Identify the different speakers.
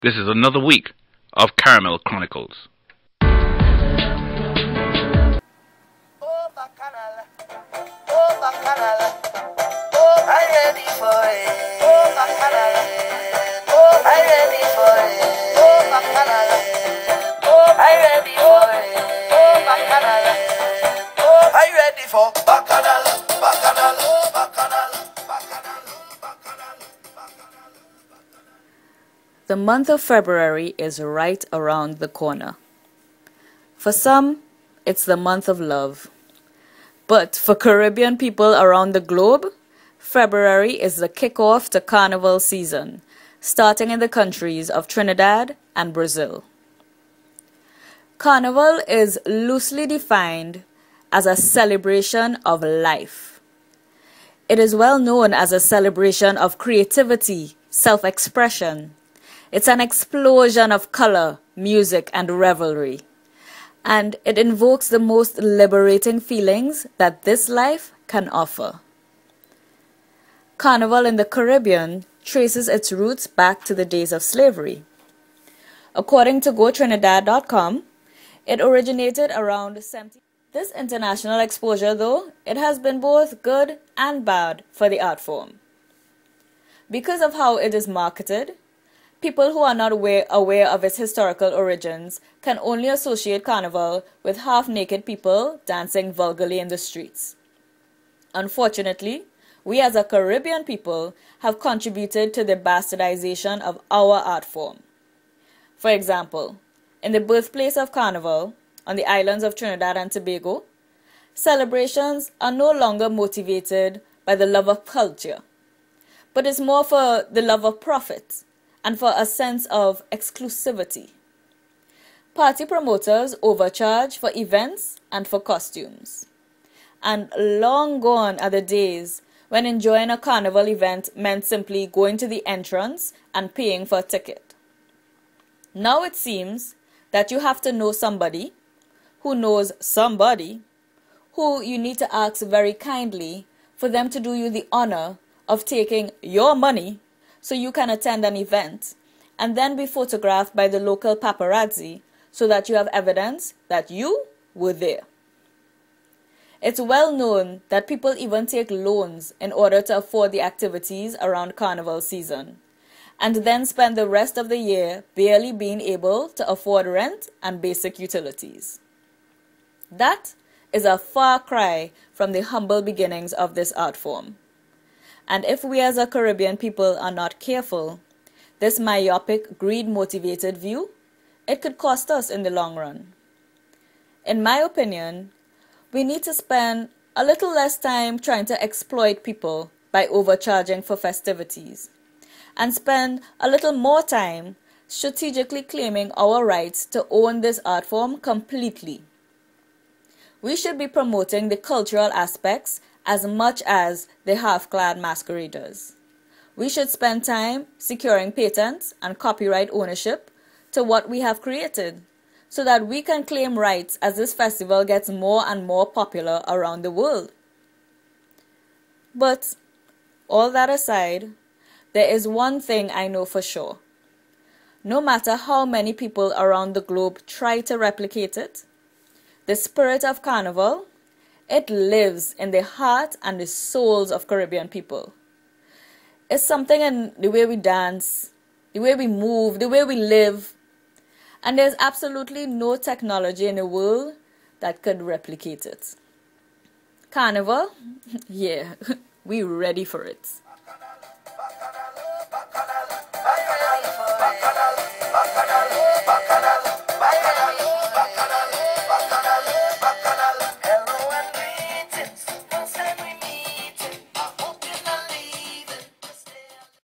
Speaker 1: This is another week of Caramel Chronicles.
Speaker 2: Oh, bacchanal. Oh, bacchanal. Oh, I'm ready for it. Oh, bacchanal. Oh, I'm ready for it. Oh, bacchanal. Oh, I'm ready for it. Oh, bacchanal. Oh, I'm ready for bacchanal. Bacchanal. Oh, bacchanal. Bacchanal. Bacchanal. Bacchanal.
Speaker 3: The month of February is right around the corner. For some, it's the month of love. But for Caribbean people around the globe, February is the kickoff to Carnival season, starting in the countries of Trinidad and Brazil. Carnival is loosely defined as a celebration of life. It is well known as a celebration of creativity, self-expression. It's an explosion of color, music, and revelry. And it invokes the most liberating feelings that this life can offer. Carnival in the Caribbean traces its roots back to the days of slavery. According to GoTrinidad.com, it originated around 70. This international exposure, though, it has been both good and bad for the art form. Because of how it is marketed, people who are not aware of its historical origins can only associate Carnival with half-naked people dancing vulgarly in the streets. Unfortunately, we as a Caribbean people have contributed to the bastardization of our art form. For example, in the birthplace of Carnival, on the islands of Trinidad and Tobago, celebrations are no longer motivated by the love of culture, but it's more for the love of profit and for a sense of exclusivity. Party promoters overcharge for events and for costumes. And long gone are the days when enjoying a carnival event meant simply going to the entrance and paying for a ticket. Now it seems that you have to know somebody who knows somebody who you need to ask very kindly for them to do you the honor of taking your money so you can attend an event and then be photographed by the local paparazzi so that you have evidence that you were there. It's well known that people even take loans in order to afford the activities around Carnival season, and then spend the rest of the year barely being able to afford rent and basic utilities. That is a far cry from the humble beginnings of this art form. And if we as a Caribbean people are not careful, this myopic, greed-motivated view, it could cost us in the long run. In my opinion, we need to spend a little less time trying to exploit people by overcharging for festivities, and spend a little more time strategically claiming our rights to own this art form completely. We should be promoting the cultural aspects as much as the half-clad masqueraders. We should spend time securing patents and copyright ownership to what we have created, so that we can claim rights as this festival gets more and more popular around the world. But, all that aside, there is one thing I know for sure. No matter how many people around the globe try to replicate it, the spirit of Carnival, it lives in the heart and the souls of Caribbean people. It's something in the way we dance, the way we move, the way we live. And there's absolutely no technology in the world that could replicate it. Carnival? Yeah, we ready for it.